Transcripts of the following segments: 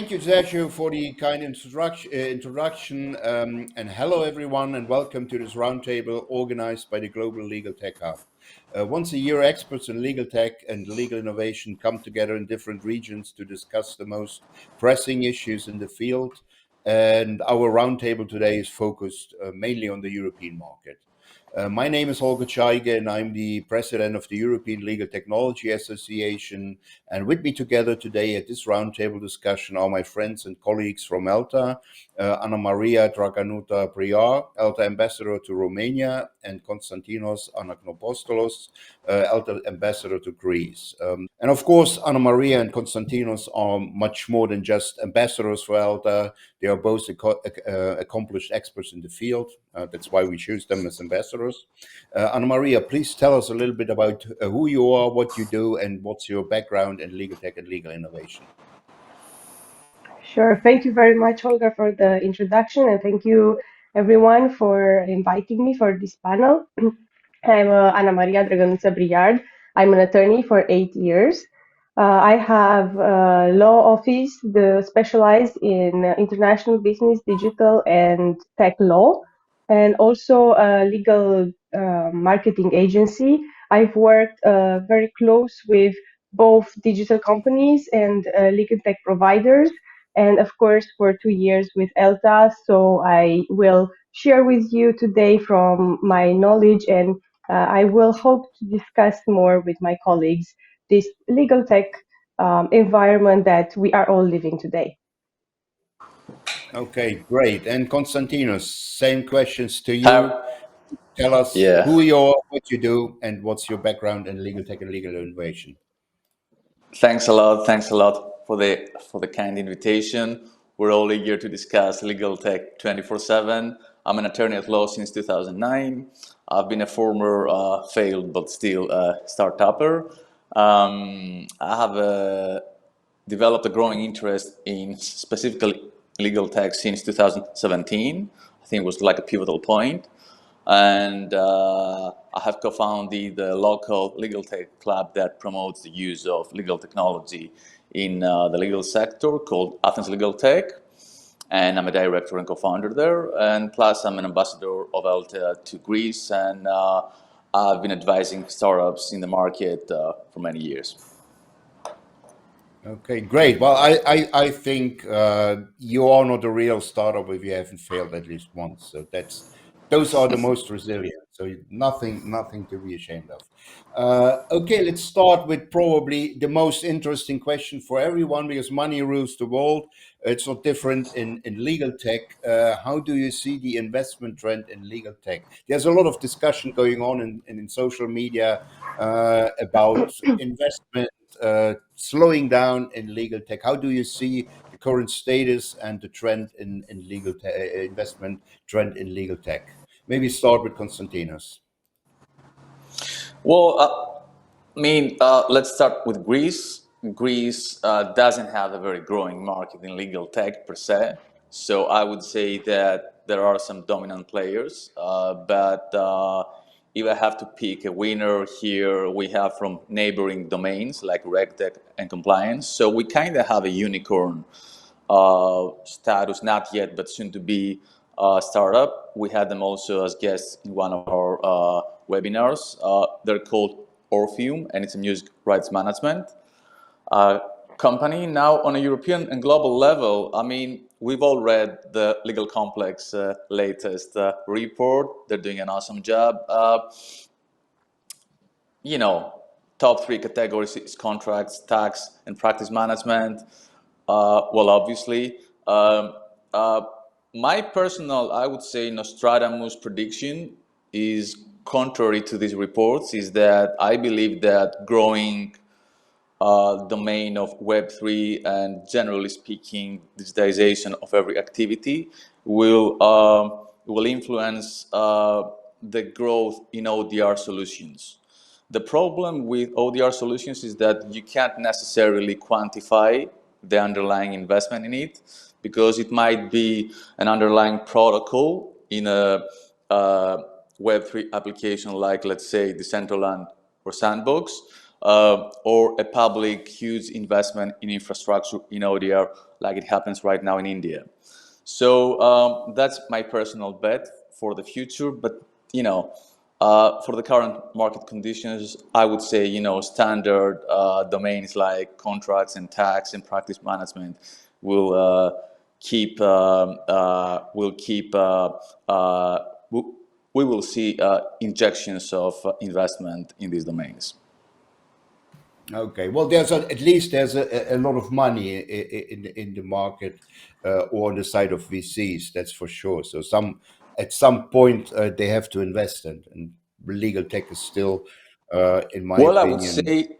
Thank you, Sergio, for the kind introduction. And hello, everyone, and welcome to this roundtable organized by the Global Legal Tech Hub. Once a year, experts in legal tech and legal innovation come together in different regions to discuss the most pressing issues in the field. And our roundtable today is focused mainly on the European market. My name is Holger Zscheyge, and I'm the president of the European Legal Technology Association. And with me together today at this roundtable discussion are my friends and colleagues from ELTA, Anna Maria Drăgănuţă Briard, ELTA Ambassador to Romania, and Konstantinos Anagnostopoulos, ELTA Ambassador to Greece. And of course, Anna Maria and Konstantinos are much more than just ambassadors for ELTA. They are both accomplished experts in the field. That's why we choose them as ambassadors. Anna Maria, please tell us a little bit about who you are, what you do, and what's your background in legal tech and legal innovation. Sure. Thank you very much, Holger, for the introduction, and thank you, everyone, for inviting me for this panel. I'm Anna Maria Drăgănuţă Briard. I'm an attorney for 8 years. I have a law office specialized in international business, digital, and tech law, and also a legal marketing agency. I've worked very close with both digital companies and legal tech providers, and of course for 2 years with ELTA. So I will share with you today from my knowledge, and I will hope to discuss more with my colleagues this legal tech environment that we are all living today. Okay, great. And Konstantinos, same questions to you. Tell us who you are, what you do, and what's your background in legal tech and legal innovation. Thanks a lot. Thanks a lot for the kind invitation. We're all eager to discuss legal tech 24/7. I'm an attorney at law since 2009. I've been a former failed but still startupper. I have developed a growing interest in specifically legal tech since 2017. I think it was like a pivotal point. And I have co-founded the local legal tech club that promotes the use of legal technology in the legal sector called Athens Legaltech. And I'm a director and co-founder there. And plus, I'm an ambassador of ELTA to Greece. And I've been advising startups in the market for many years. Okay, great. Well, I think you are not a real startup if you haven't failed at least once. So those are the most resilient. So nothing to be ashamed of. Okay, let's start with probably the most interesting question for everyone, because money rules the world. It's not different in legal tech. How do you see the investment trend in legal tech? There's a lot of discussion going on in social media about investment slowing down in legal tech. How do you see the current status and the trend in legal investment trend in legal tech? Maybe start with Konstantinos. Well, let's start with Greece. Greece doesn't have a very growing market in legal tech per se. So I would say that there are some dominant players. But if I have to pick a winner here, we have from neighboring domains like RegTech and compliance. So we kind of have a unicorn status, not yet, but soon to be startup. We had them also as guests in one of our webinars. They're called Orpheum, and it's a music rights management company. Now, on a European and global level, we've all read the Legal Complex latest report. They're doing an awesome job. Top 3 categories is contracts, tax, and practice management. Obviously. My personal, I would say, Nostradamus prediction is contrary to these reports, is that I believe that growing domain of Web3 and generally speaking, digitization of every activity will influence the growth in ODR solutions. The problem with ODR solutions is that you can't necessarily quantify the underlying investment in it, because it might be an underlying protocol in a Web3 application like, let's say, Decentraland or Sandbox, or a public huge investment in infrastructure in ODR, like it happens right now in India. So that's my personal bet for the future. But for the current market conditions, I would say standard domains like contracts and tax and practice management will keep we will see injections of investment in these domains. Okay, well, at least there's a lot of money in the market or on the side of VCs, that's for sure. So at some point they have to invest, and legal tech is still, in my opinion. I would say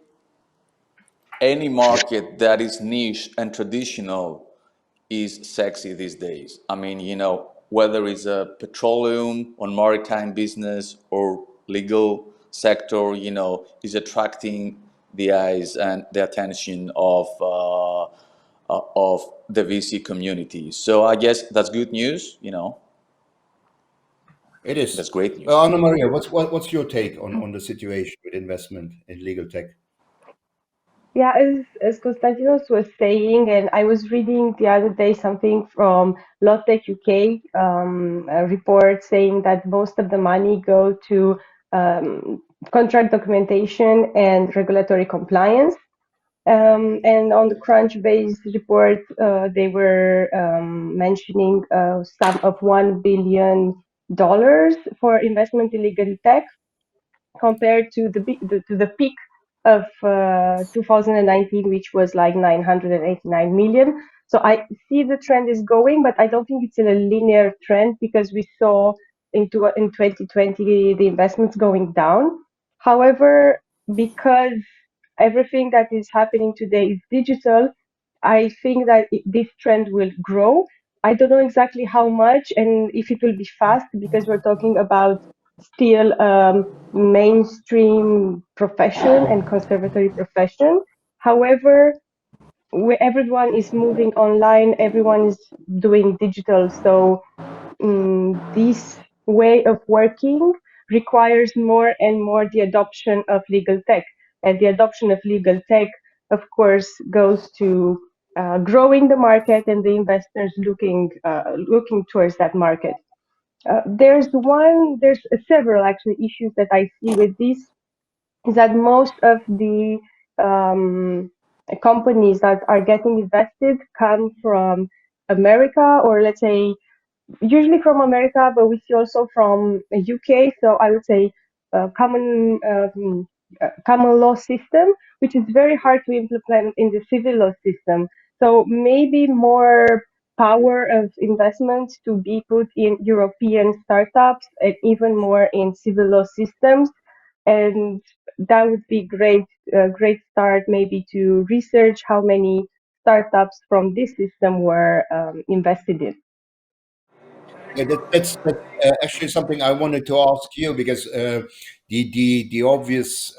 any market that is niche and traditional is sexy these days. I mean, whether it's a petroleum or maritime business or legal sector, is attracting the eyes and the attention of the VC community. So I guess that's good news. It is. That's great news. Anna Maria, what's your take on the situation with investment in legal tech? Yeah, as Konstantinos was saying, and I was reading the other day something from Legaltech UK, a report saying that most of the money go to contract documentation and regulatory compliance. And on the Crunchbase report, they were mentioning a sum of $1 billion for investment in legal tech, compared to the peak of 2019, which was like 989 million. So I see the trend is going, but I don't think it's in a linear trend, because we saw in 2020 the investments going down. However, because everything that is happening today is digital, I think that this trend will grow. I don't know exactly how much and if it will be fast, because we're talking about still mainstream profession and conservatory profession. However, everyone is moving online, everyone is doing digital. So this way of working requires more and more the adoption of legal tech. And the adoption of legal tech, of course, goes to growing the market and the investors looking towards that market. There's several actually issues that I see with this, is that most of the companies that are getting invested come from America, or let's say usually from America, but we see also from UK. So I would say common law system, which is very hard to implement in the civil law system. So maybe more power of investment to be put in European startups and even more in civil law systems. And that would be great start maybe to research how many startups from this system were invested in. Yeah, that's actually something I wanted to ask you, because the obvious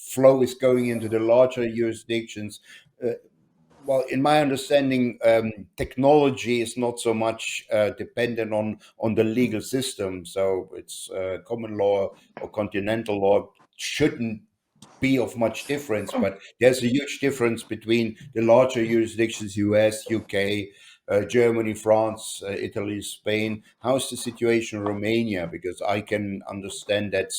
flow is going into the larger jurisdictions. Well, in my understanding, technology is not so much dependent on the legal system. So it's common law or continental law shouldn't be of much difference, but there's a huge difference between the larger jurisdictions, US, UK, Germany, France, Italy, Spain. How's the situation in Romania? Because I can understand that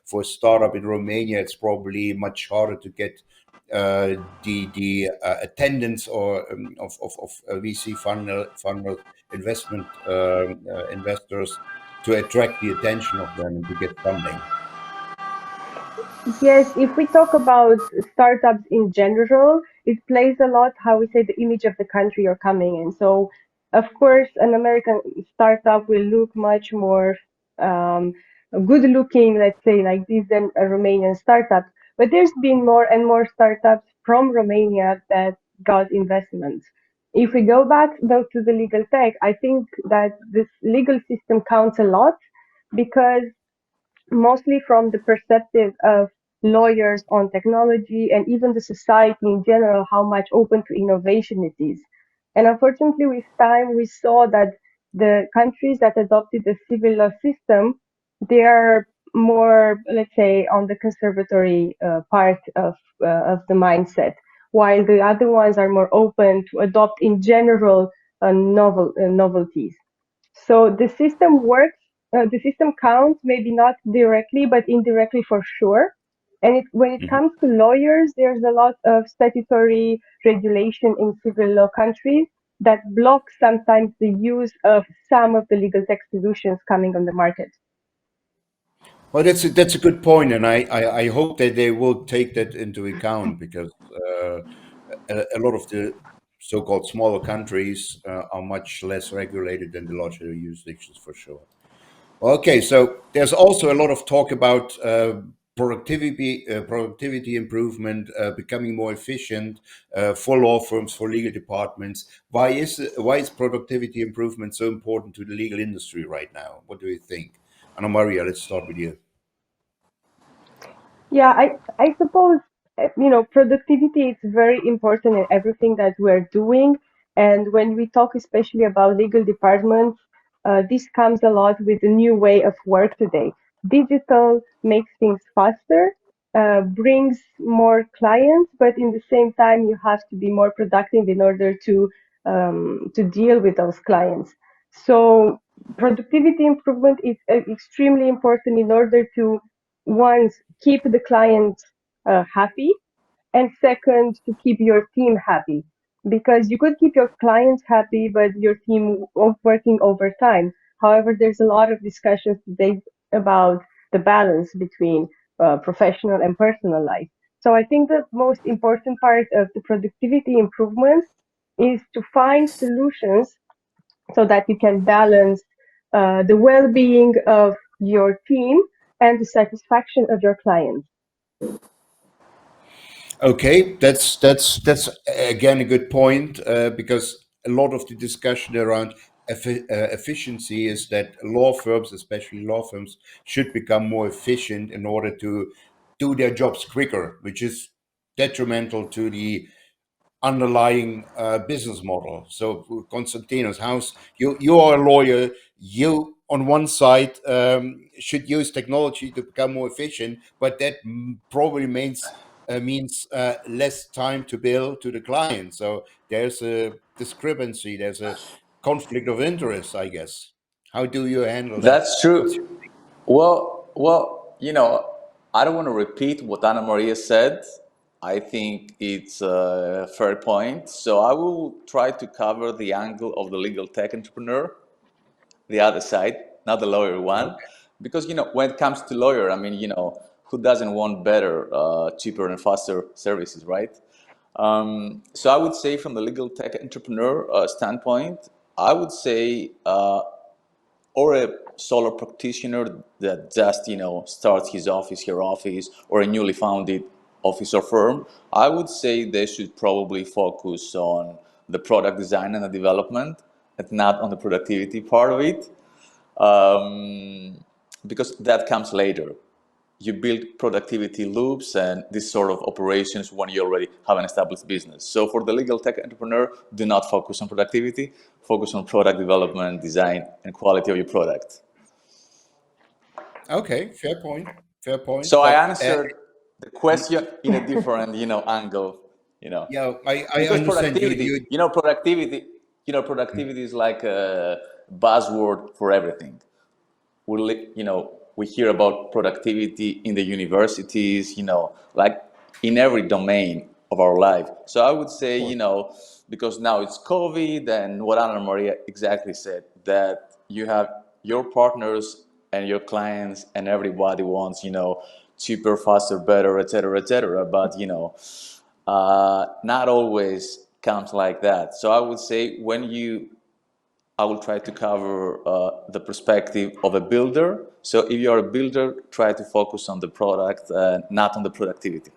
for a startup in Romania, it's probably much harder to get the attendance or of VC funnel investment investors to attract the attention of them and to get funding. Yes, if we talk about startups in general, it plays a lot how we say the image of the country you're coming in. So, of course, an American startup will look much more good looking, let's say, like this, than a Romanian startup. But there's been more and more startups from Romania that got investments. If we go back though to the legal tech, I think that this legal system counts a lot, because mostly from the perspective of lawyers on technology and even the society in general, how much open to innovation it is. And unfortunately, with time, we saw that the countries that adopted the civil law system, they are more, let's say, on the conservatory part of the mindset, while the other ones are more open to adopt in general novelties. So the system works, the system counts, maybe not directly, but indirectly for sure. And when it comes to lawyers, there's a lot of statutory regulation in civil law countries that blocks sometimes the use of some of the legal tech solutions coming on the market. Well, that's a good point, and I hope that they will take that into account, because a lot of the so-called smaller countries are much less regulated than the larger jurisdictions, for sure. Okay, so there's also a lot of talk about productivity improvement, becoming more efficient for law firms, for legal departments. Why is productivity improvement so important to the legal industry right now? What do you think? Anna Maria, let's start with you. Yeah, I suppose, productivity is very important in everything that we're doing. And when we talk especially about legal departments, this comes a lot with the new way of work today. Digital makes things faster, brings more clients, but in the same time, you have to be more productive in order to deal with those clients. So productivity improvement is extremely important in order to, once, keep the client happy, and second, to keep your team happy. Because you could keep your clients happy, but your team working overtime. However, there's a lot of discussions today about the balance between professional and personal life. So I think the most important part of the productivity improvements is to find solutions so that you can balance the well-being of your team and the satisfaction of your clients. Okay, that's again a good point, because a lot of the discussion around efficiency is that law firms, especially law firms, should become more efficient in order to do their jobs quicker, which is detrimental to the underlying business model. So, Konstantinos, you are a lawyer. You, on one side, should use technology to become more efficient, but that probably means less time to bill to the client. So there's a discrepancy. There's a conflict of interest, I guess. How do you handle that? That's true. Well, I don't want to repeat what Anna Maria said. I think it's a fair point. So I will try to cover the angle of the legal tech entrepreneur, the other side, not the lawyer one. Because, when it comes to lawyer, I mean, who doesn't want better, cheaper and faster services, right? So I would say from the legal tech entrepreneur standpoint, I would say, or a solo practitioner that just starts his office, her office, or a newly founded office or firm, I would say they should probably focus on the product design and the development, and not on the productivity part of it, because that comes later. You build productivity loops and this sort of operations when you already have an established business. So for the legal tech entrepreneur, do not focus on productivity, focus on product development, design, and quality of your product. Okay, fair point. Fair point. So I But answered the question in a different, angle, yeah, I because understand productivity is like a buzzword for everything. We hear about productivity in the universities, like in every domain of our life. So I would say, because now it's COVID, and what Anna Maria exactly said, that you have your partners and your clients and everybody wants, cheaper, faster, better, etc., etc. But, not always comes like that. So I would say I will try to cover the perspective of a builder. So if you're a builder, try to focus on the product, not on the productivity.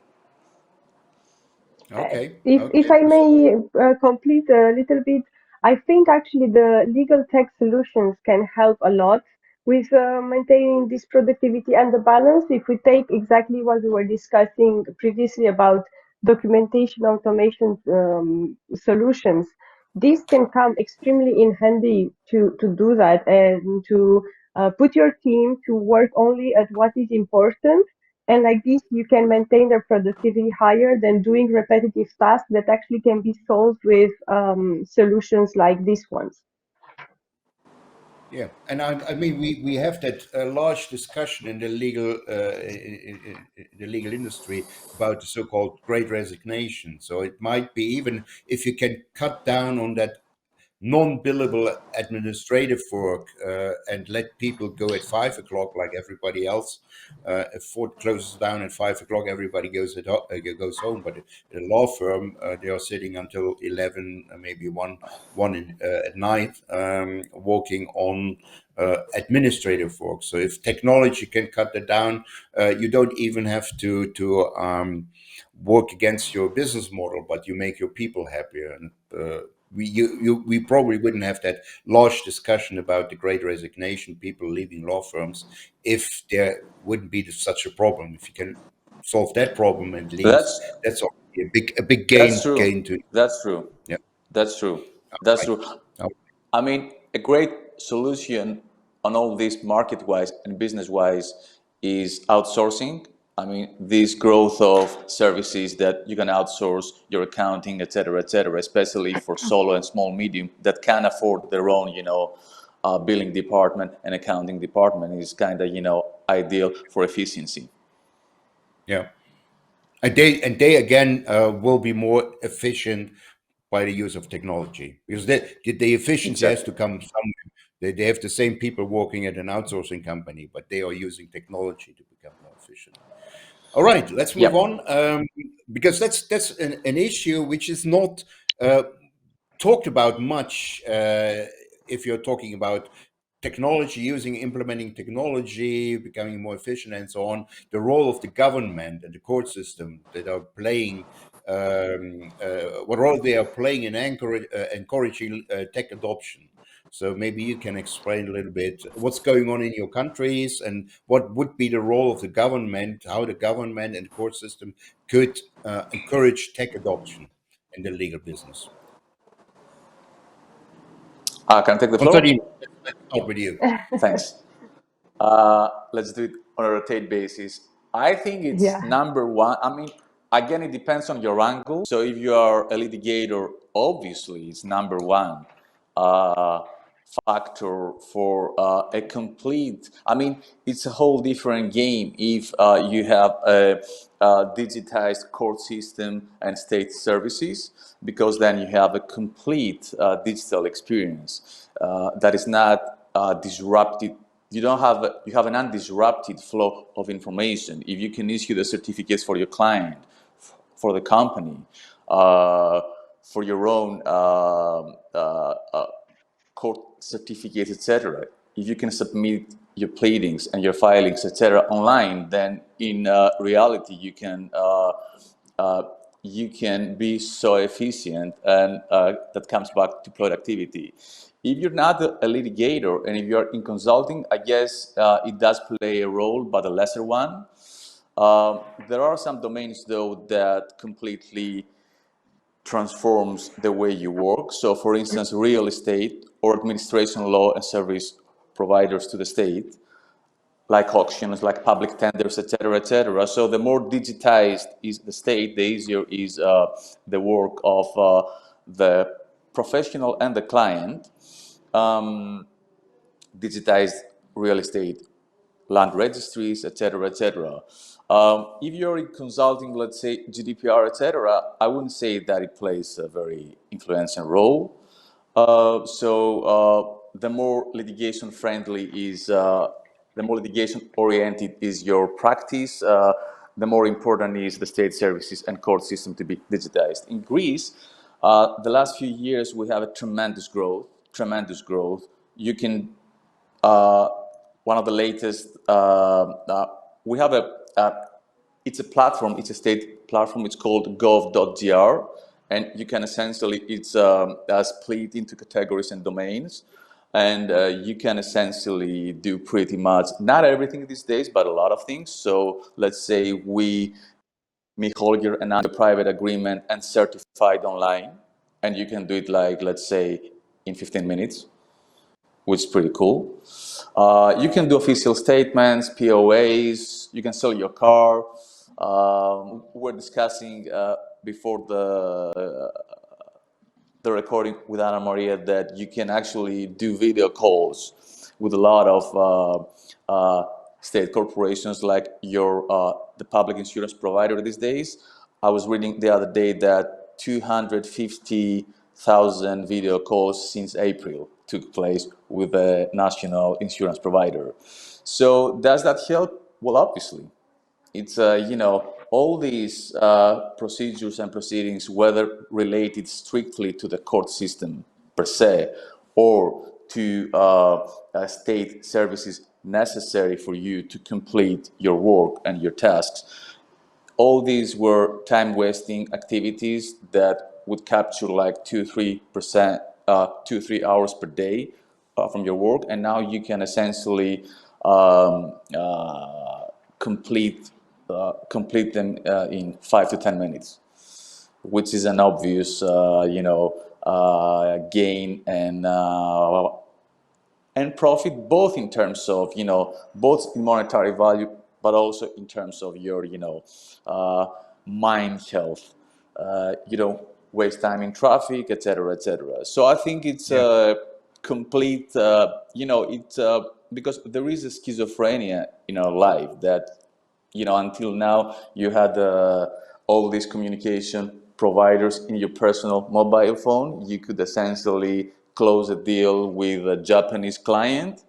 Okay. If I may complete a little bit, I think actually the legal tech solutions can help a lot with maintaining this productivity and the balance. If we take exactly what we were discussing previously about documentation automation solutions, this can come extremely in handy to do that, and to put your team to work only at what is important. And like this, you can maintain their productivity higher than doing repetitive tasks that actually can be solved with solutions like these ones. Yeah, and I mean, we have that large discussion in the legal industry about the so-called Great Resignation. So it might be, even if you can cut down on that non-billable administrative work and let people go at 5 o'clock like everybody else. If Ford closes down at 5 o'clock, everybody goes home. But at a law firm, they are sitting until 11, maybe one at night, working on administrative work. So if technology can cut that down, you don't even have to work against your business model, but you make your people happier. And we probably wouldn't have that large discussion about the Great Resignation, people leaving law firms, if there wouldn't be such a problem. If you can solve that problem at least, that's already a big That's true. gain to. That's true. Yeah. That's true. That's Right. true. Oh, I mean, a great solution on all this market-wise and business-wise is outsourcing. I mean, this growth of services that you can outsource your accounting, et cetera, especially for solo and small medium that can afford their own, billing department and accounting department is kind of, ideal for efficiency. yeah. And they again will be more efficient by the use of technology, because the efficiency has to come somewhere. They have the same people working at an outsourcing company, but they are using technology to become more efficient. All right, let's move on, because that's an issue which is not talked about much if you're talking about technology, implementing technology, becoming more efficient, and so on. The role of the government and the court system that are playing, what role they are playing in encouraging tech adoption. So maybe you can explain a little bit what's going on in your countries and what would be the role of the government, how the government and the court system could encourage tech adoption in the legal business. Can I take the floor? Konstantinos, let's start with you. Thanks. Let's do it on a rotate basis. I think it's number one. I mean, again, it depends on your angle. So if you are a litigator, obviously it's number one factor for a complete. I mean, it's a whole different game if you have a digitized court system and state services, because then you have a complete digital experience that is not disrupted. You have an undisrupted flow of information. If you can issue the certificates for your client, for the company, for your own court certificates, etc. If you can submit your pleadings and your filings, etc., online, then in reality you can be so efficient, and that comes back to productivity. If you're not a litigator and if you're in consulting, I guess it does play a role, but a lesser one. There are some domains, though, that completely transforms the way you work. So, for instance, real estate or administration law and service providers to the state, like auctions, like public tenders, etc., etc. So the more digitized is the state, the easier is the work of the professional and the client. Digitized real estate, land registries, etc., etc. If you're in consulting, let's say GDPR, etc., I wouldn't say that it plays a very influential role. The more litigation friendly is, the more litigation oriented is your practice, the more important is the state services and court system to be digitized. In Greece, the last few years we have a tremendous growth. You can, one of the latest, we have it's a platform, it's a state platform, it's called gov.gr, and you can essentially, it's split into categories and domains, and you can essentially do pretty much, not everything these days, but a lot of things. So let's say me, Holger, and I, a private agreement and certified online, and you can do it like, let's say, in 15 minutes. which is pretty cool. You can do official statements, POAs. You can sell your car. We're discussing before the recording with Anna Maria that you can actually do video calls with a lot of state corporations like the public insurance provider these days. I was reading the other day that 250,000 video calls since April took place with a national insurance provider. So does that help? Well, obviously. It's, all these procedures and proceedings, whether related strictly to the court system per se, or to state services necessary for you to complete your work and your tasks, all these were time-wasting activities that would capture like 2-3 hours per day from your work, and now you can essentially complete them in 5 to 10 minutes, which is an obvious, gain and profit, both in terms of, both in monetary value, but also in terms of your, mind health. You don't waste time in traffic, etc., etc. So I think it's a complete, because there is a schizophrenia in our life that, until now you had all these communication providers in your personal mobile phone. You could essentially close a deal with a Japanese client,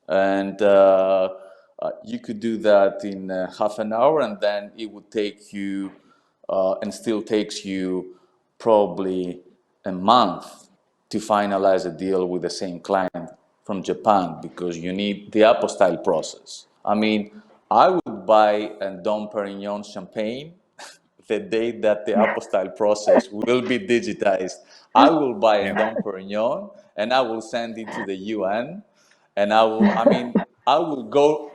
and you could do that in half an hour, and then it would take you, and still takes you, probably a month to finalize a deal with the same client from Japan, because you need the apostille process. I mean, I would buy a Dom Perignon champagne the day that the apostille process will be digitized. I will buy a Dom Perignon and I will send it to the UN, and I will go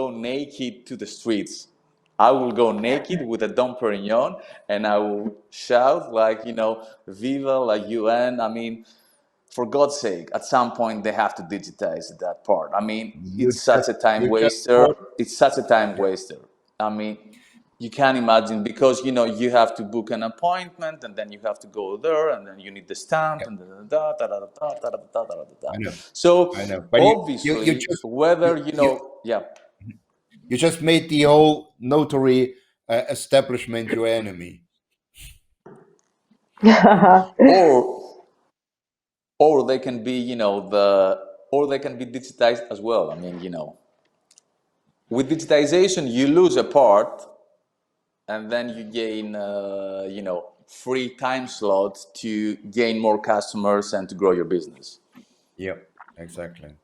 naked to the streets. I will go naked with a Dom Perignon and I will shout like, Viva la UN. I mean, for God's sake, at some point they have to digitize that part. I mean, it's such a time waster. It's such a time waster. I mean, you can't imagine, because you have to book an appointment, and then you have to go there, and then you need the stamp, and da da da da da da da da da da. I know. So I know. But obviously, you just made the whole notary establishment your enemy. Or they can be, or they can be digitized as well. I mean, with digitization, you lose a part, and then you gain, free time slots to gain more customers and to grow your business. Yeah, exactly.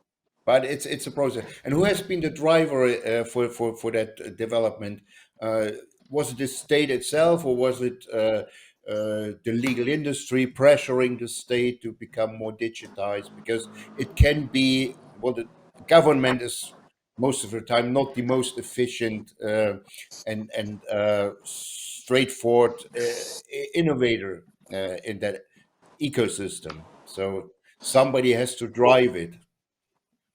But it's a process. And who has been the driver for that development? Was it the state itself, or was it the legal industry pressuring the state to become more digitized? Because it can be, the government is most of the time not the most efficient and straightforward innovator in that ecosystem. So somebody has to drive it.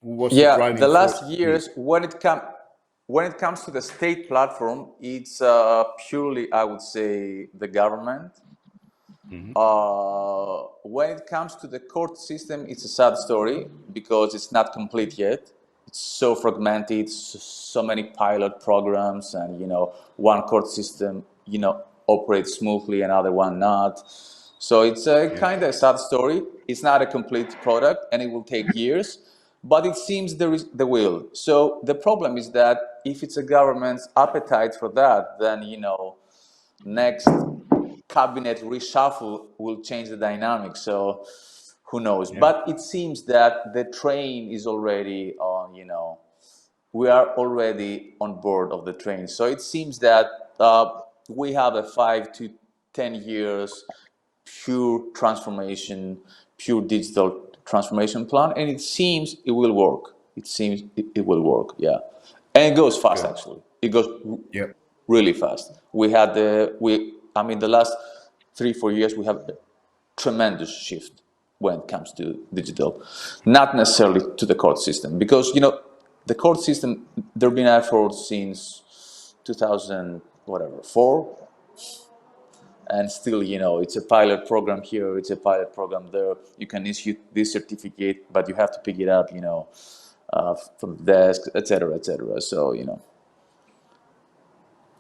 Who was the driving The force? last years, when it comes to the state platform, it's purely, I would say, the government. When it comes to the court system, it's a sad story, because it's not complete yet. It's so fragmented, so many pilot programs, and one court system operates smoothly, another one not. So it's a kind of a sad story. It's not a complete product, and it will take years, but it seems there is the will. So the problem is that if it's a government's appetite for that, then next cabinet reshuffle will change the dynamic. So who knows? But it seems that the train is already on. We are already on board of the train. So it seems that we have a 5 to 10 years pure transformation, pure digital transformation plan, and it seems it will work. It will work, yeah. And it goes fast, actually. It goes really fast. The last 3-4 years, we have a tremendous shift. when it comes to digital, not necessarily to the court system, because the court system, there have been efforts since 2004, and still it's a pilot program here, it's a pilot program there. You can issue this certificate, but you have to pick it up from the desk, etc. So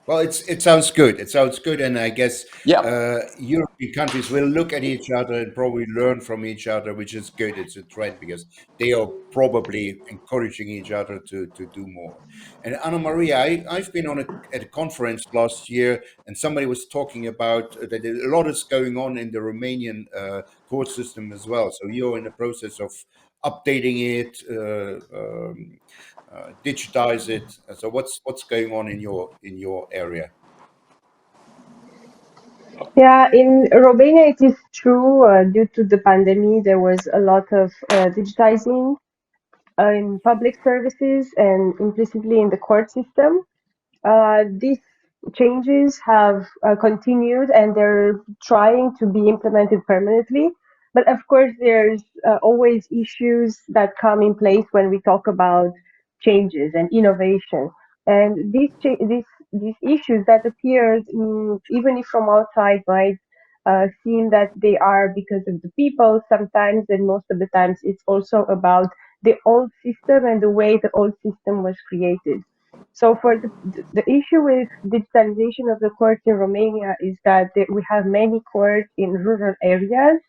Well, it sounds good. It sounds good, and I guess yeah. European countries will look at each other and probably learn from each other, which is good. It's a trend because they are probably encouraging each other to do more. And Anna Maria, I've been at a conference last year, and somebody was talking about that a lot is going on in the Romanian court system as well. So you're in the process of updating it. Digitize it. So what's going on in your area? Yeah, in Romania, it is true. Due to the pandemic, there was a lot of digitizing in public services and implicitly in the court system. These changes have continued and they're trying to be implemented permanently. But of course, there's always issues that come in place when we talk about changes and innovation. And these issues that appeared, even if from outside, might seem that they are because of the people sometimes, and most of the times it's also about the old system and the way the old system was created. So for the issue with digitalization of the courts in Romania is that we have many courts in rural areas,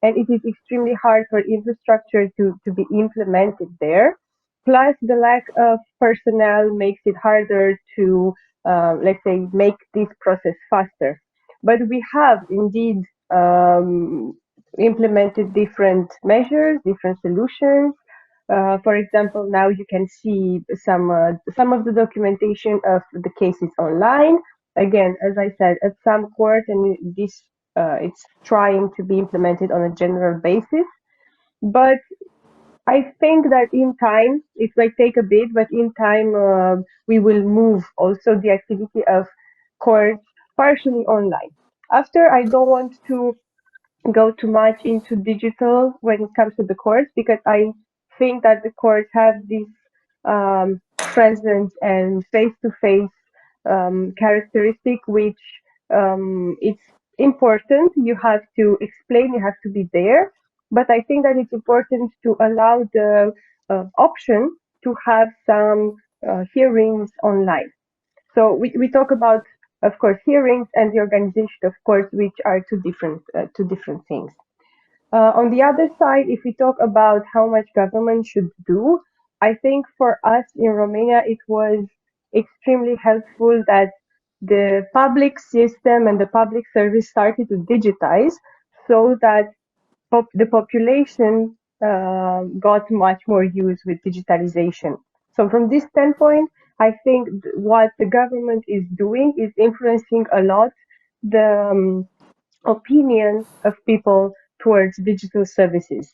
and it is extremely hard for infrastructure to be implemented there. Plus, the lack of personnel makes it harder to, let's say, make this process faster. But we have indeed implemented different measures, different solutions. For example, now you can see some of the documentation of the cases online. Again, as I said, at some court, and this it's trying to be implemented on a general basis. But I think that in time, it might take a bit, but in time we will move also the activity of courts partially online. After, I don't want to go too much into digital when it comes to the courts because I think that the courts have this presence and face-to-face characteristic, which it's important. You have to explain, you have to be there. But I think that it's important to allow the option to have some hearings online. So we talk about, of course, hearings and the organization of courts, which are two different things. On the other side, if we talk about how much government should do, I think for us in Romania, it was extremely helpful that the public system and the public service started to digitize so that the population got much more use with digitalization. So from this standpoint, I think what the government is doing is influencing a lot the opinion of people towards digital services.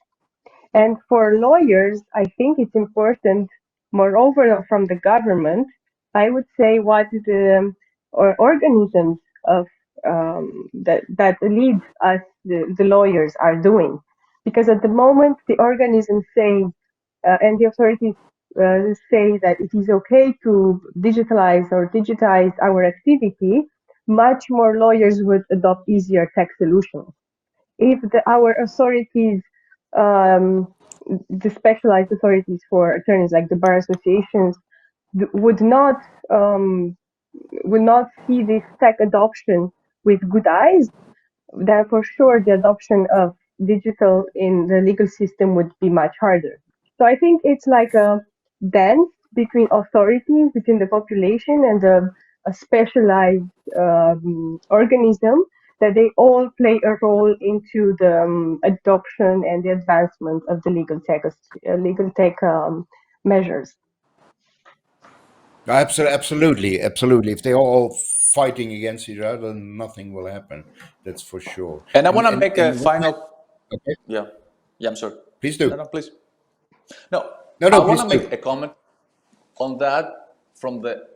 And for lawyers, I think it's important, moreover, from the government, I would say what the organisms of that lead us, the lawyers, are doing. Because at the moment, the organisms say, and the authorities say that it is okay to digitalize or digitize our activity, much more lawyers would adopt easier tech solutions. If our authorities, um, the specialized authorities for attorneys like the bar associations, would not see this tech adoption with good eyes, then for sure the adoption of digital in the legal system would be much harder. So I think it's like a dance between authorities, between the population and a specialized organism, that they all play a role into the adoption and the advancement of the legal tech measures. Absolutely. If they're all fighting against each other, nothing will happen. That's for sure. And I want to make a final. Okay. Yeah, I'm sorry. Please do. No, please. No, No, I want please to do. make a comment on that from the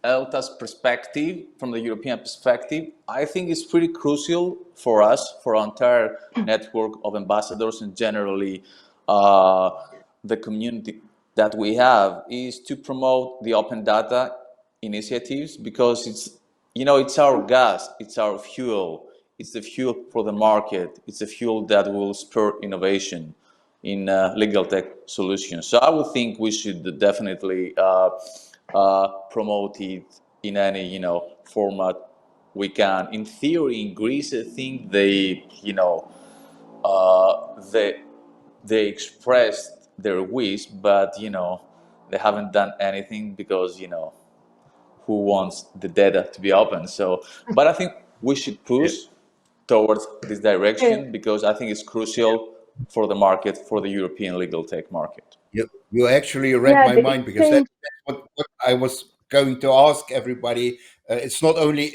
ELTA's perspective, from the European perspective, I think is pretty crucial for us, for our entire network of ambassadors and generally the community that we have, is to promote the open data initiatives, because it's our gas, it's our fuel, it's the fuel for the market, it's the fuel that will spur innovation in legal tech solutions. So I would think we should definitely promote it in any format we can. In theory, in Greece, I think they expressed their wish, but they haven't done anything, because who wants the data to be open? So, but I think we should push towards this direction, because I think it's crucial for the market, for the European legal tech market. You actually read my mind, because that's what I was going to ask everybody. It's not only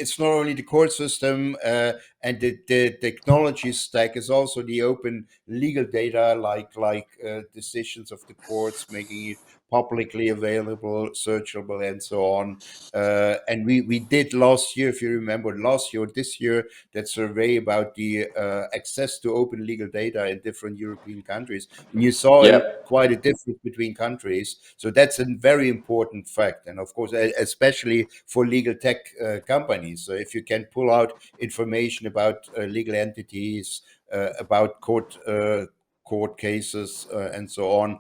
the court system and the technology stack, is also the open legal data, like decisions of the courts, making it publicly available, searchable, and so on. And we did last year, if you remember, this year, that survey about the access to open legal data in different European countries. And you saw quite a difference between countries. So that's a very important fact. And of course, especially for legal tech companies. So if you can pull out information about legal entities, about court cases, and so on,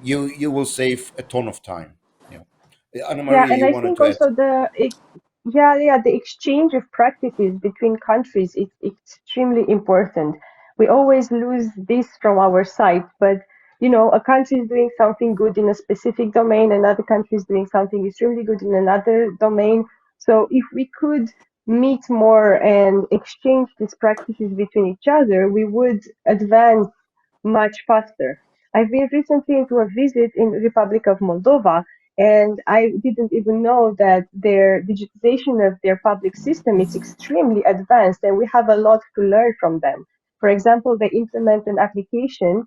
you will save a ton of time. Anna Maria, and you I wanted think to add also something? the exchange of practices between countries is extremely important. We always lose this from our side, but a country is doing something good in a specific domain, another country is doing something extremely good in another domain. So if we could meet more and exchange these practices between each other, we would advance much faster. I've been recently into a visit in the Republic of Moldova, and I didn't even know that their digitization of their public system is extremely advanced, and we have a lot to learn from them. For example, they implement an application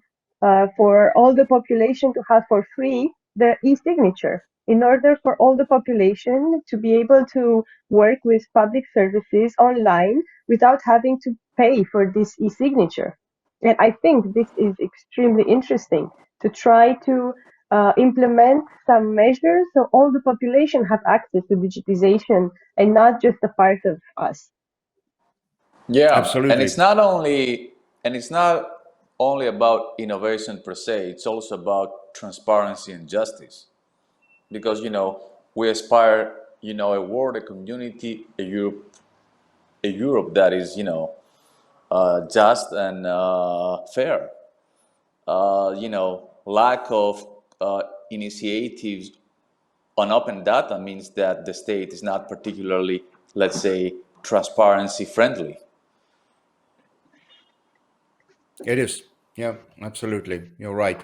for all the population to have for free the e-signature, in order for all the population to be able to work with public services online without having to pay for this e-signature. And I think this is extremely interesting to try to implement some measures so all the population have access to digitization and not just a part of us. Yeah, Absolutely. and it's not only about innovation per se. It's also about transparency and justice, because we aspire a world, a community, a Europe that is just and fair. Lack of initiatives on open data means that the state is not particularly, let's say, transparency friendly. It is. Yeah, absolutely. You're right.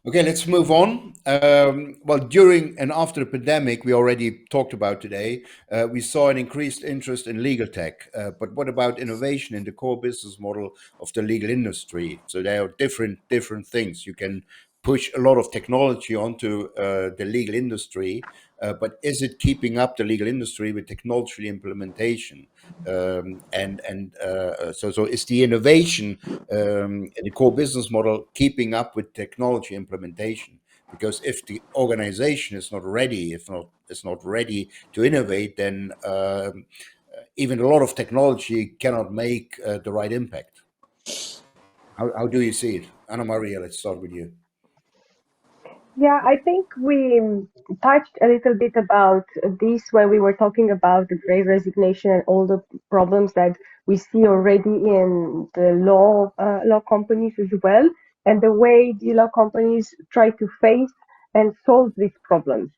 Okay, let's move on. Well, during and after the pandemic, we already talked about today, we saw an increased interest in legal tech. But what about innovation in the core business model of the legal industry? So there are different things. You can push a lot of technology onto the legal industry, but is it keeping up the legal industry with technology implementation? So is the innovation in the core business model keeping up with technology implementation? Because if the organization is not ready, is not ready to innovate, then even a lot of technology cannot make the right impact. How do you see it? Anna Maria, let's start with you. Yeah, I think we touched a little bit about this when we were talking about the Great Resignation and all the problems that we see already in the law companies as well, and the way the law companies try to face and solve these problems.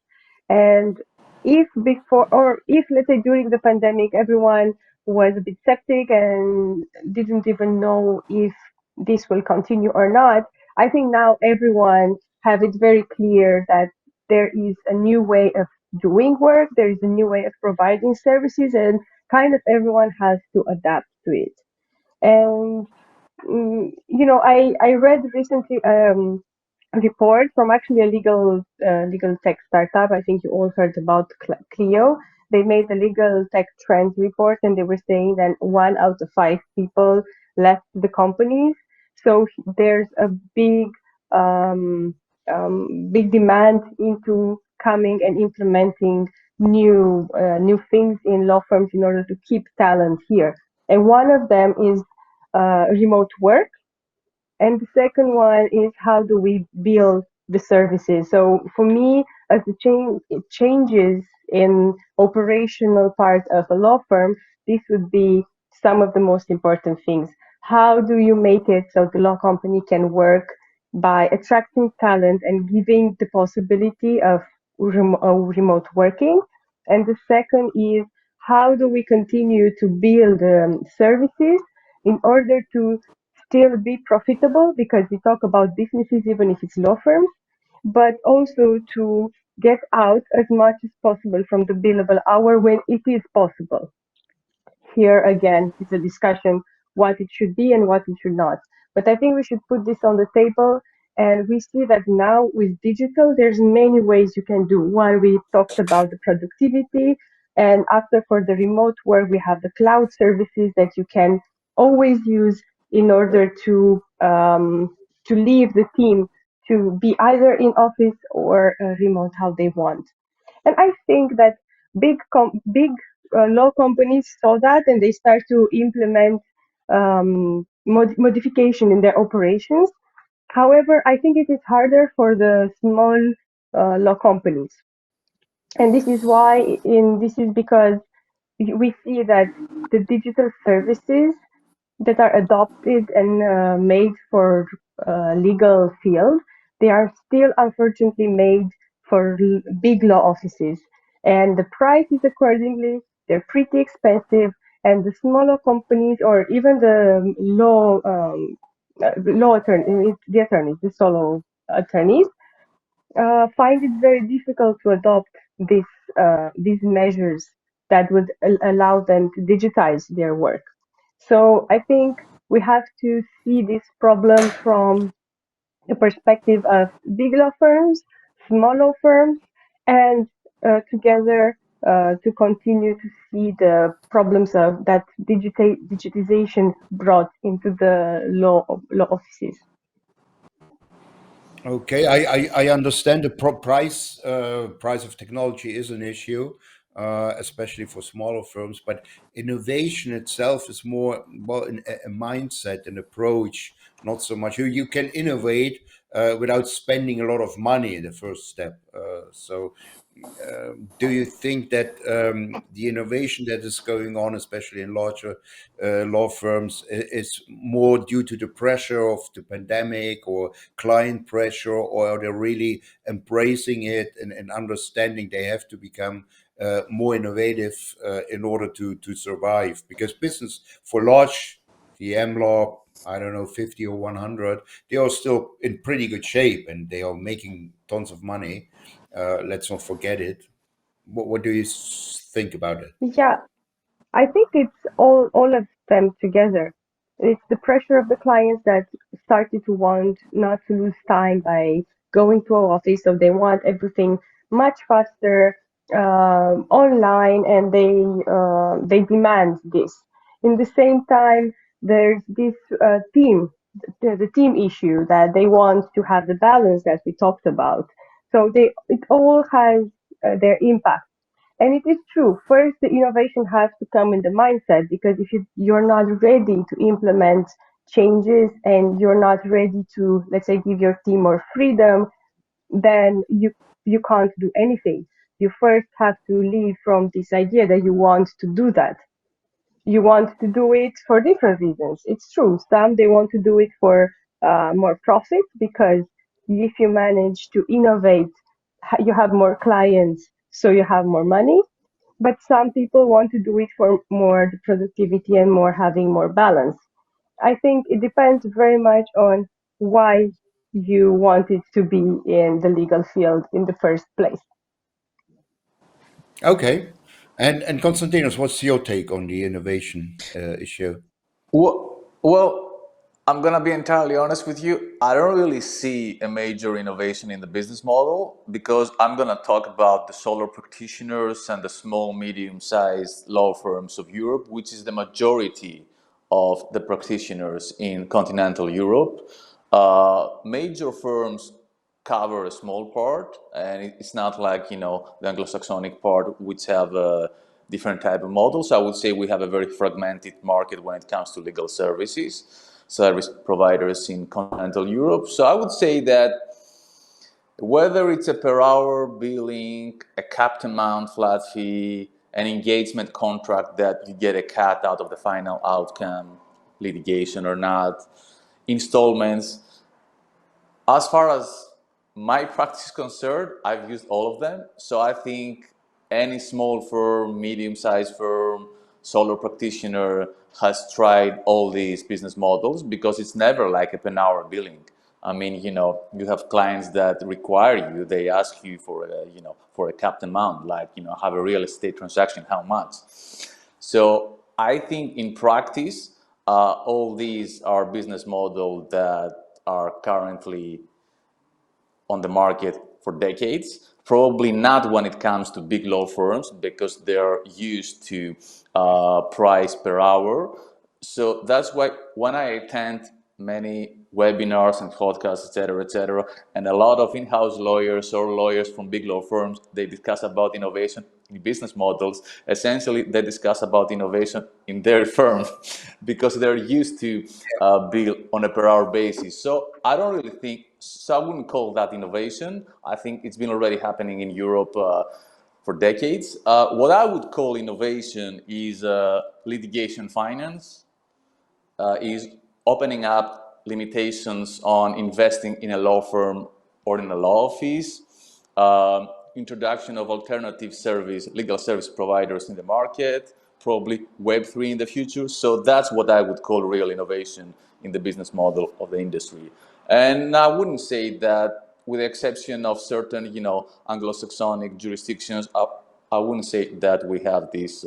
And if before, or if let's say during the pandemic, everyone was a bit skeptic and didn't even know if this will continue or not, I think now everyone have it very clear that there is a new way of doing work, there is a new way of providing services, and kind of everyone has to adapt to it. And I read recently report from actually a legal tech startup. I think you all heard about Clio. They made a legal tech trends report, and they were saying that 1 out of 5 people left the companies. So there's a um, big demand into coming and implementing new things in law firms in order to keep talent here. And one of them is remote work, and the second one is how do we build the services. So for me, as the changes in operational part of a law firm, this would be some of the most important things. How do you make it so the law company can work by attracting talent and giving the possibility of remote working? And the second is how do we continue to build services in order to still be profitable, because we talk about businesses even if it's law firms, but also to get out as much as possible from the billable hour when it is possible. Here again, it's a discussion what it should be and what it should not. But I think we should put this on the table. And we see that now with digital, there's many ways you can do. One, we talked about the productivity. And after, for the remote work, we have the cloud services that you can always use in order to leave the team to be either in office or remote how they want. And I think that big law companies saw that, and they start to implement modification in their operations. However, I think it is harder for the small law companies, and this is why. This is because we see that the digital services that are adopted and made for legal field, they are still unfortunately made for big law offices, and the price is accordingly. They're pretty expensive, and the smaller companies or even the law attorneys, the solo attorneys, find it very difficult to adopt these measures that would allow them to digitize their work. So I think we have to see this problem from the perspective of big law firms, small law firms, and together to continue to see the problems of that digitization brought into the law offices. Okay, I understand the price of technology is an issue, especially for smaller firms. But innovation itself is more well a mindset, an approach, not so much. You can innovate without spending a lot of money in the first step. So do you think that the innovation that is going on, especially in larger law firms, is more due to the pressure of the pandemic or client pressure, or are they really embracing it and understanding they have to become more innovative in order to survive? Because business for large VM law, I don't know, 50 or 100, they are still in pretty good shape and they are making tons of money. Let's not forget it. What do you think about it? Yeah, I think it's all of them together. It's the pressure of the clients that started to want not to lose time by going to our office, so they want everything much faster online, and they demand this. In the same time, there's this the team issue that they want to have the balance that we talked about. So it all has their impact. And it is true. First, the innovation has to come in the mindset, because if you're not ready to implement changes and you're not ready to, let's say, give your team more freedom, then you can't do anything. You first have to leave from this idea that you want to do that. You want to do it for different reasons. It's true. Some they want to do it for more profit, because if you manage to innovate, you have more clients, so you have more money. But some people want to do it for more productivity and more having more balance. I think it depends very much on why you wanted to be in the legal field in the first place. Okay. And Konstantinos, what's your take on the innovation issue? Well, I'm gonna be entirely honest with you. I don't really see a major innovation in the business model because I'm gonna talk about the solo practitioners and the small, medium-sized law firms of Europe, which is the majority of the practitioners in continental Europe. Major firms cover a small part, and it's not like the Anglo-Saxonic part, which have different type of models. I would say we have a very fragmented market when it comes to legal service providers in continental Europe. So I would say that whether it's a per hour billing, a capped amount flat fee, an engagement contract that you get a cut out of the final outcome, litigation or not, installments, as far as my practice is concerned, I've used all of them. So I think any small firm, medium-sized firm, solo practitioner has tried all these business models because it's never like a per hour billing. I mean, you have clients that require you, they ask you for a capped amount, like, have a real estate transaction, how much? So I think in practice, all these are business models that are currently on the market for decades. Probably not when it comes to big law firms because they're used to price per hour. So that's why when I attend many webinars and podcasts, etc., and a lot of in-house lawyers or lawyers from big law firms, they discuss about innovation in business models. Essentially, they discuss about innovation in their firm because they're used to bill on a per hour basis. So I don't really think, so I wouldn't call that innovation. I think it's been already happening in Europe for decades. What I would call innovation is litigation finance, is opening up limitations on investing in a law firm or in a law office, introduction of alternative legal service providers in the market, probably Web3 in the future. So that's what I would call real innovation in the business model of the industry. And I wouldn't say that, with the exception of certain, Anglo-Saxonic jurisdictions, I wouldn't say that we have this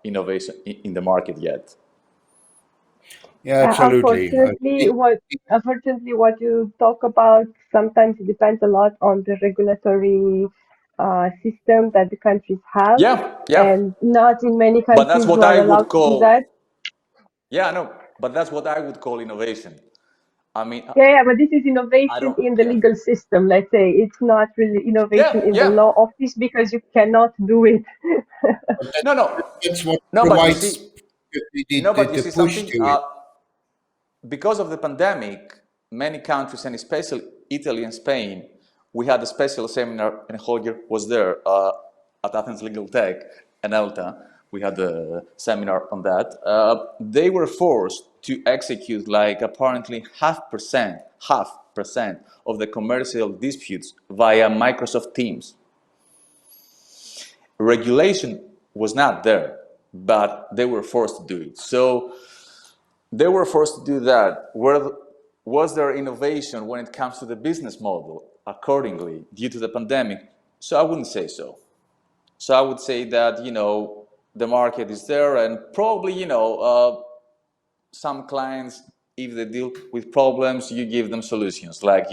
innovation in the market yet. Yeah, absolutely. Unfortunately, what you talk about sometimes it depends a lot on the regulatory system that the countries have, and not in many But that's countries what you are I would allowed to do call. that. Yeah, no, but that's what I would call innovation. I mean, But this is innovation in the legal system. Let's say it's not really innovation in the law office because you cannot do it. That's what No, but you provides see, the push something. to it. Because of the pandemic, many countries, and especially Italy and Spain, we had a special seminar, and Holger was there at Athens Legaltech and ELTA. We had a seminar on that. They were forced to execute like apparently half percent of the commercial disputes via Microsoft Teams. Regulation was not there, but they were forced to do it. So they were forced to do that. Was there innovation when it comes to the business model accordingly due to the pandemic? So I wouldn't say so. So I would say that, the market is there, and probably, some clients, if they deal with problems, you give them solutions, like,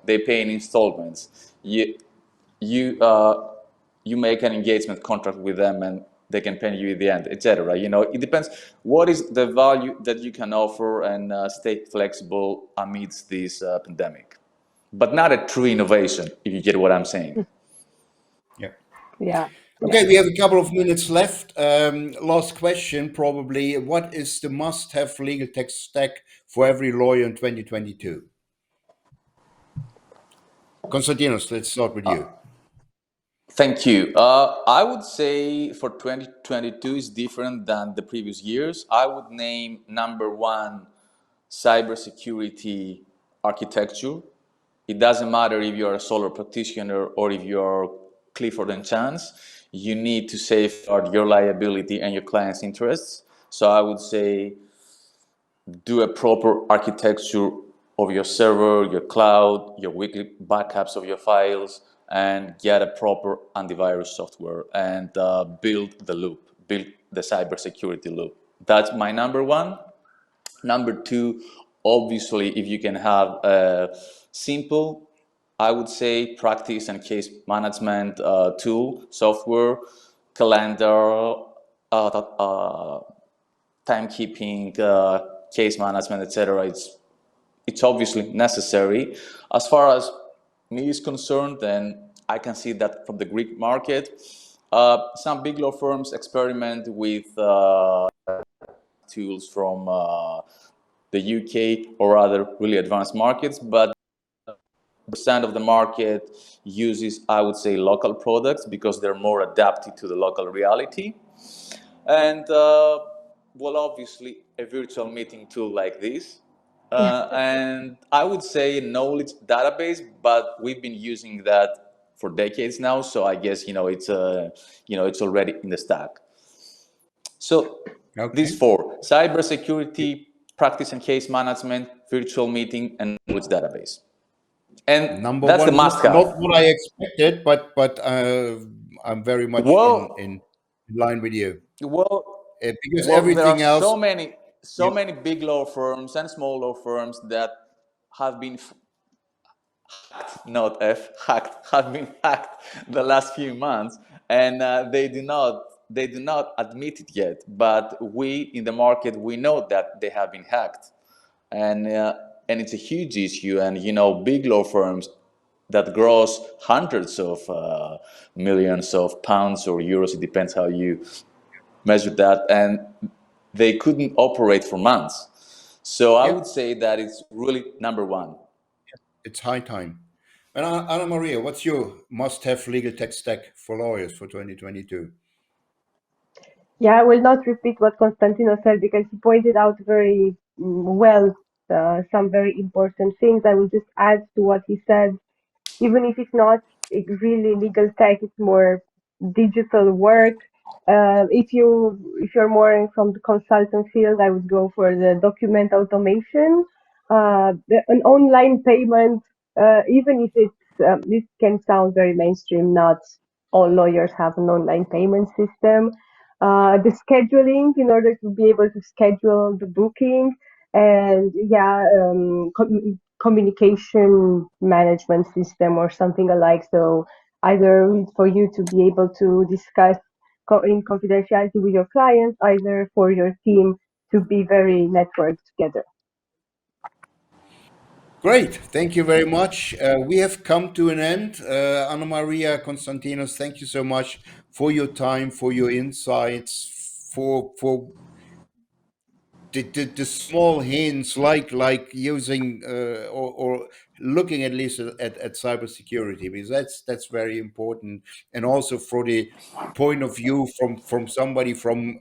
they pay in installments. You make an engagement contract with them and they can pay you at the end, etc. It depends what is the value that you can offer, and stay flexible amidst this pandemic. But not a true innovation, if you get what I'm saying. Yeah. Okay, we have a couple of minutes left. Last question, probably. What is the must-have legal tech stack for every lawyer in 2022? Konstantinos, let's start with you. Thank you. I would say for 2022 is different than the previous years. I would name number one, cybersecurity architecture. It doesn't matter if you're a solo practitioner or if you're Clifford and Chance. You need to safeguard your liability and your client's interests. So I would say do a proper architecture of your server, your cloud, your weekly backups of your files, and get a proper antivirus software, and build the cybersecurity loop. That's my number one. Number two, obviously, if you can have a simple, I would say, practice and case management tool, software, calendar, timekeeping, case management, etc. It's obviously necessary. As far as me is concerned, then I can see that from the Greek market, some big law firms experiment with tools from the UK or other really advanced markets, but percent of the market uses, I would say, local products because they're more adapted to the local reality. And well, obviously, a virtual meeting tool like this. And I would say knowledge database, but we've been using that for decades now. So I guess it's already in the stack. So these four: cybersecurity, practice and case management, virtual meeting, and knowledge database. And Number that's one, the must-have. not what I expected, but I'm very much in line with you. Because everything there are else, so many big law firms and small law firms that have been have been hacked the last few months, and they do not admit it yet. But we in the market, we know that they have been hacked, and it's a huge issue. And big law firms that gross hundreds of millions of pounds or euros, it depends how you measure that, and they couldn't operate for months. So I would say that it's really number one. It's high time. And Anna Maria, what's your must-have legal tech stack for lawyers for 2022? Yeah, I will not repeat what Konstantinos said because he pointed out very well some very important things. I will just add to what he said. Even if it's not really legal tech, it's more digital work. If you're more from the consultant field, I would go for the document automation, an online payment. Even if it's this can sound very mainstream, not all lawyers have an online payment system. The scheduling in order to be able to schedule the booking, and communication management system or something alike. So either for you to be able to discuss in confidentiality with your clients, either for your team to be very networked together. Great, thank you very much. We have come to an end. Anna Maria, Konstantinos, thank you so much for your time, for your insights, for the small hints like using or looking at least at cybersecurity, because that's very important, and also for the point of view from somebody from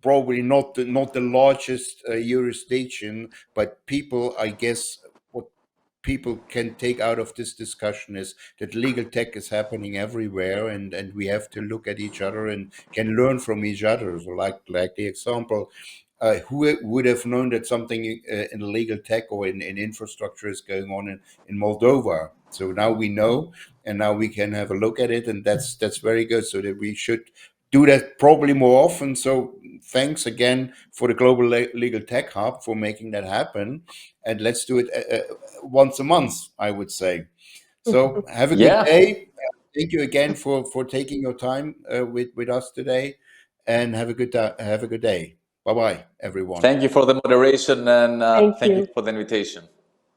probably not the largest jurisdiction, but people, I guess what people can take out of this discussion is that legal tech is happening everywhere, and we have to look at each other and can learn from each other. So like the example, who would have known that something in legal tech or in infrastructure is going on in Moldova? So now we know, and now we can have a look at it, and that's very good. So that we should do that probably more often. So thanks again for the Global Legal Tech Hub for making that happen, and let's do it once a month, I would say. So have a good day. Thank you again for taking your time with us today, and have a good day. Bye-bye, everyone. Thank you for the moderation, and thank you for the invitation.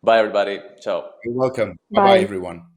Bye, everybody. Ciao. You're welcome. Bye-bye, everyone.